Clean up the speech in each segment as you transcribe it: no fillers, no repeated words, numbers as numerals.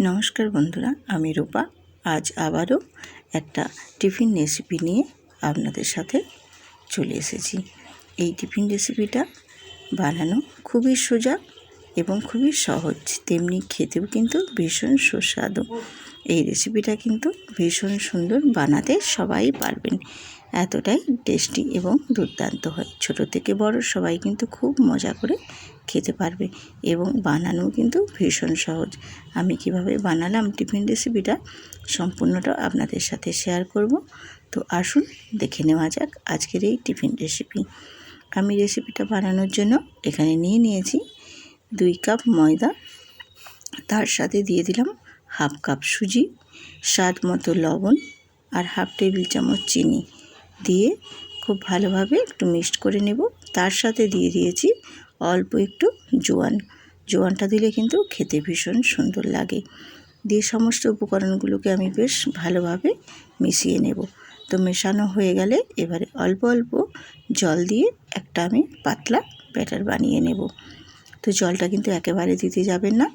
নমস্কার বন্ধুরা, আমি রূপা। আজ আবারও একটা টিফিন রেসিপি নিয়ে আপনাদের সাথে চলে এসেছি। এই টিফিন রেসিপিটা বানানো খুবই সোজা এবং খুবই সহজ, তেমনি খেতেও কিন্তু ভীষণ সুস্বাদু। এই রেসিপিটা কিন্তু ভীষণ সুন্দর, বানাতে সবাই পারবেন, এতটাই টেস্টি এবং দুর্দান্ত হয়। ছোট থেকে বড় সবাই কিন্তু খুব মজা করে খেতে পারবে এবং বানানো কিন্তু ভীষণ সহজ। আমি কিভাবে বানালাম টিফিন রেসিপিটা সম্পূর্ণটা আপনাদের সাথে শেয়ার করব। তো আসুন দেখে নেওয়া যাক আজকের এই টিফিন রেসিপি। আমি রেসিপিটা বানানোর জন্য এখানে নিয়েছি 2 কাপ ময়দা, তার সাথে দিয়ে দিলাম হাফ কাপ সুজি, স্বাদ মতো লবণ আর হাফ টেবিল চামচ চিনি দিয়ে খুব ভালোভাবে একটু মিক্সড করে নেব। তার সাথে দিয়ে দিয়েছি অল্প একটু জোয়ানটা দিলে কিন্তু খেতে ভীষণ সুন্দর লাগে। দিয়ে সমস্ত উপকরণগুলোকে আমি বেশ ভালোভাবে মিশিয়ে নেব। তো মেশানো হয়ে গেলে এবারে অল্প অল্প জল দিয়ে একটা আমি পাতলা ব্যাটার বানিয়ে নেব। তো জলটা কিন্তু একেবারে দিতে যাবেন না,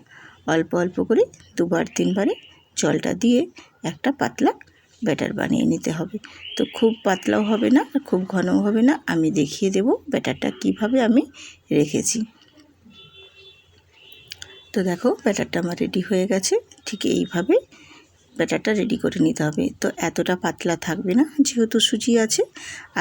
অল্প অল্প করে 2-3 বারে জলটা দিয়ে একটা পাতলা ব্যাটার বানিয়ে নিতে হবে। তো খুব পাতলাও হবে না, খুব ঘনও হবে না। আমি দেখিয়ে দেব ব্যাটারটা কিভাবে আমি রেখেছি। তো দেখো, ব্যাটারটা আমার রেডি হয়ে গেছে। ঠিক এইভাবে ব্যাটারটা রেডি করে নিতে হবে। তো এতটা পাতলা থাকবে না, যেহেতু সুজি আছে,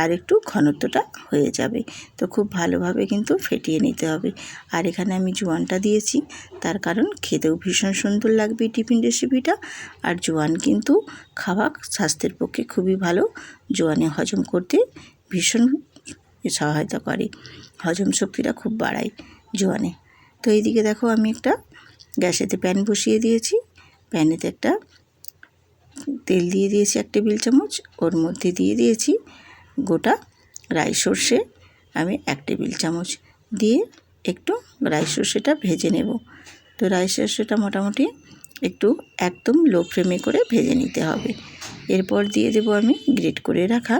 আর একটু ঘনত্বটা হয়ে যাবে। তো খুব ভালোভাবে কিন্তু ফেটিয়ে নিতে হবে। আর এখানে আমি জোয়ানটা দিয়েছি, তার কারণ খেতেও ভীষণ সুন্দর লাগবে টিফিন রেসিপিটা। আর জোয়ান কিন্তু খাওয়া স্বাস্থ্যের পক্ষে খুবই ভালো। জোয়ানে হজম করতে ভীষণ সহায়তা করে, হজম শক্তিটা খুব বাড়ায় জোয়ানে। তো এইদিকে দেখো, আমি একটা গ্যাসেতে প্যান বসিয়ে দিয়েছি। প্যানেতে একটা তেল দিয়ে দিয়েছি 1 টেবিল চামচ। ওর মধ্যে দিয়ে দিয়েছি গোটা রাই সর্ষে, আমি 1 টেবিল চামচ দিয়ে একটু রাই সর্ষেটা ভেজে নেব। তো রাই সর্ষেটা মোটামুটি একটু একদম লো ফ্লেমে করে ভেজে নিতে হবে। এরপর দিয়ে দেব আমি গ্রেট করে রাখা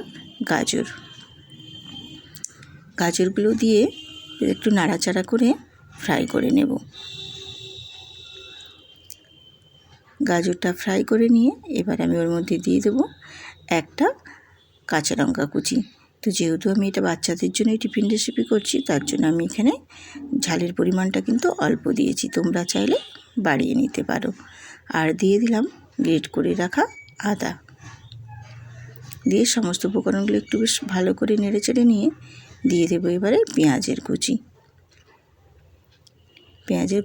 গাজরগুলো দিয়ে একটু নাড়াচাড়া করে ফ্রাই করে নেব। গাজরটা ফ্রাই করে নিয়ে এবার আমি ওর মধ্যে দিয়ে দেব একটা কাঁচা লঙ্কা কুচি। তো যেহেতু আমি এটা বাচ্চাদের জন্য টিফিন রেসিপি করছি, তার জন্য আমি এখানে ঝালের পরিমাণটা কিন্তু অল্প দিয়েছি, তোমরা চাইলে বাড়িয়ে নিতে পারো। আর দিয়ে দিলাম গ্রেট করে রাখা আদা। দিয়ে সমস্ত উপকরণগুলো একটু বেশ ভালো করে নেড়েচেড়ে নিয়ে দিয়ে দেবো এবারে পেঁয়াজের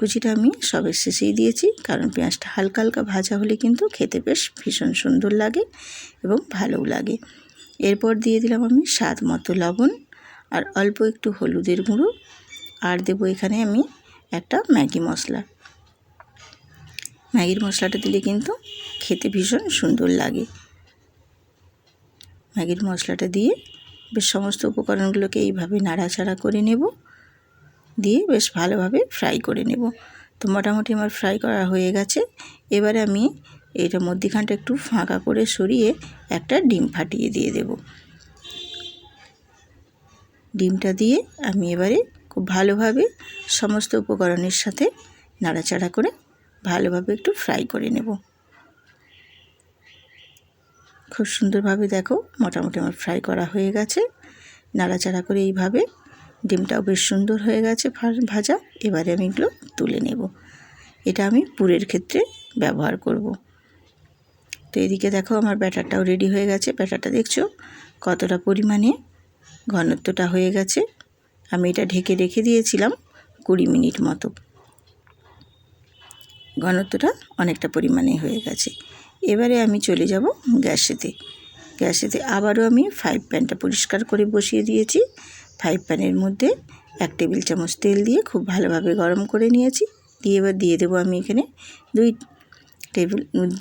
কুচিটা আমি সবের শেষেই দিয়েছি, কারণ পেঁয়াজটা হালকা হালকা ভাজা হলে কিন্তু খেতে বেশ ভীষণ সুন্দর লাগে এবং ভালোও লাগে। এরপর দিয়ে দিলাম আমি স্বাদ মতো লবণ আর অল্প একটু হলুদের গুঁড়ো। আর দেবো এখানে আমি একটা ম্যাগির মশলাটা দিলে কিন্তু খেতে ভীষণ সুন্দর লাগে। ম্যাগির মশলাটা দিয়ে বেশ সমস্ত উপকরণগুলোকে এইভাবে নাড়াচাড়া করে নেব, দিয়ে বেশ ভালোভাবে ফ্রাই করে নেব। তো মোটামুটি আমার ফ্রাই করা হয়ে গেছে। এবারে আমি এটা মধ্যিখানটা একটু ফাঁকা করে সরিয়ে একটা ডিম ফাটিয়ে দিয়ে দেব। ডিমটা দিয়ে আমি এবারে খুব ভালোভাবে সমস্ত উপকরণের সাথে নাড়াচাড়া করে ভালোভাবে একটু ফ্রাই করে নেব। খুব সুন্দরভাবে দেখো, মোটামুটি আমার ফ্রাই করা হয়ে গেছে। নাড়াচাড়া করে এইভাবে ডিমটাও বেশ সুন্দর হয়ে গেছে ভাজা। এবারে আমি এগুলো তুলে নেব। এটা আমি পুরের ক্ষেত্রে ব্যবহার করব। তো এদিকে দেখো, আমার ব্যাটারটাও রেডি হয়ে গেছে। ব্যাটারটা দেখছো কতটা পরিমাণে ঘনত্বটা হয়ে গেছে। আমি এটা ঢেকে রেখে দিয়েছিলাম 20 মিনিট মতো। ঘনত্বটা অনেকটা পরিমাণে হয়ে গেছে। এবারে আমি চলে যাব গ্যাসেতে আবারও আমি ফ্রাই প্যানটা পরিষ্কার করে বসিয়ে দিয়েছি। ফ্রাই প্যানের মধ্যে 1 টেবিল চামচ তেল দিয়ে খুব ভালোভাবে গরম করে নিয়েছি। দিয়ে এবার দিয়ে দেবো আমি এখানে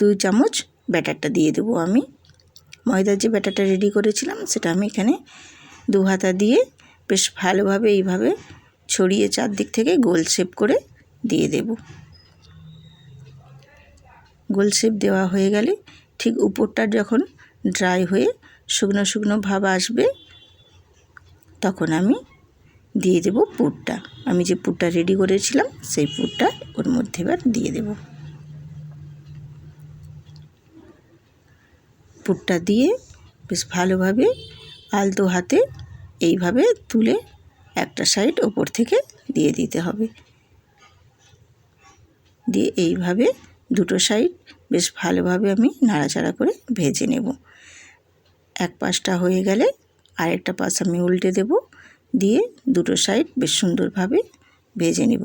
2 চামচ ব্যাটারটা দিয়ে দেবো। আমি ময়দার যে ব্যাটারটা রেডি করেছিলাম সেটা আমি এখানে 2 হাতা দিয়ে বেশ ভালোভাবে এইভাবে ছড়িয়ে চারদিক থেকে গোল শেপ করে দিয়ে দেব। গোল শেপ দেওয়া হয়ে গেলে ঠিক উপরটা যখন ড্রাই হয়ে শুকনো শুকনো ভাব আসবে, তখন আমি দিয়ে দেব পুরটা। আমি যে পুরটা রেডি করেছিলাম সেই পুরটা ওর মধ্যে এবার দিয়ে দেব। পুরটা দিয়ে বেশ ভালোভাবে আলতো হাতে এইভাবে তুলে একটা সাইড ওপর থেকে দিয়ে দিতে হবে। দিয়ে এইভাবে দুটো সাইড বেশ ভালোভাবে আমি নাড়াচাড়া করে ভেজে নেব। এক পাশটা হয়ে গেলে আরেকটা পাশ আমি উল্টে দেব, দিয়ে দুটো সাইড বেশ সুন্দরভাবে ভেজে নেব।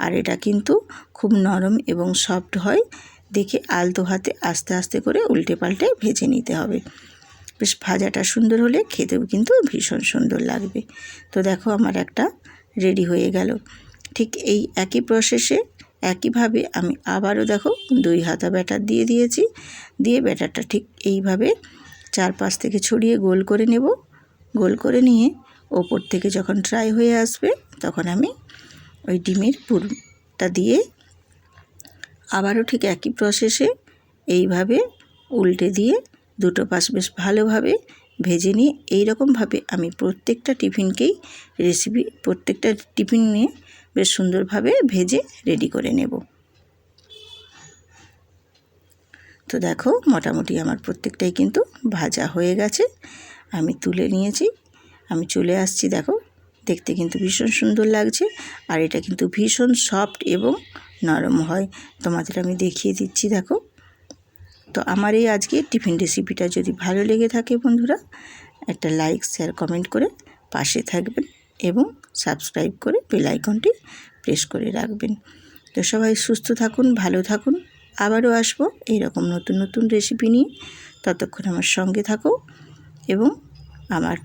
আর এটা কিন্তু খুব নরম এবং সফট হয়, দেখে আলতো হাতে আস্তে আস্তে করে উল্টে পাল্টে ভেজে নিতে হবে। বেশ ভাজাটা সুন্দর হলে খেতেও কিন্তু ভীষণ সুন্দর লাগবে। তো দেখো আমার একটা রেডি হয়ে গেল। ঠিক এই একই প্রসেসে একইভাবে আমি আবারও দেখো 2 হাতা ব্যাটার দিয়ে দিয়েছি। দিয়ে ব্যাটারটা ঠিক এইভাবে চারপাশ থেকে ছড়িয়ে গোল করে নেব। গোল করে নিয়ে ওপর থেকে যখন ড্রাই হয়ে আসবে তখন আমি ওই ডিমের পুরটা দিয়ে আবারও ঠিক একই প্রসেসে এইভাবে উল্টে দিয়ে দুটো পাশ বেশ ভালোভাবে ভেজে নিয়ে এইরকমভাবে আমি প্রত্যেকটা টিফিন নিয়ে বেশ সুন্দরভাবে ভেজে রেডি করে নেব। তো দেখো মোটামুটি আমার প্রত্যেকটাই কিন্তু ভাজা হয়ে গেছে। আমি তুলে নিয়েছি, আমি চলে আসছি। দেখো দেখতে কিন্তু ভীষণ সুন্দর লাগছে, আর এটা কিন্তু ভীষণ সফট এবং নরম হয়। তোমাদের আমি দেখিয়ে দিচ্ছি দেখো। তো আমার এই আজকে টিফিন রেসিপিটা যদি ভালো লেগে থাকে বন্ধুরা, একটা লাইক শেয়ার কমেন্ট করে পাশে থাকবেন এবং সাবস্ক্রাইব করে বেল আইকনটি প্রেস করে রাখবেন। তো সবাই সুস্থ থাকুন, ভালো থাকুন। আবারও আসবো এইরকম নতুন নতুন রেসিপি নিয়ে। ততক্ষণ আমার সঙ্গে থাকো এবং আমার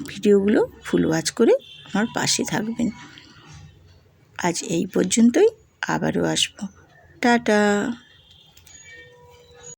ভিডিওগুলো ফুল ওয়াচ করে আমার পাশে থাকবেন। আজ এই পর্যন্তই, আবারও আসবো। টাটা।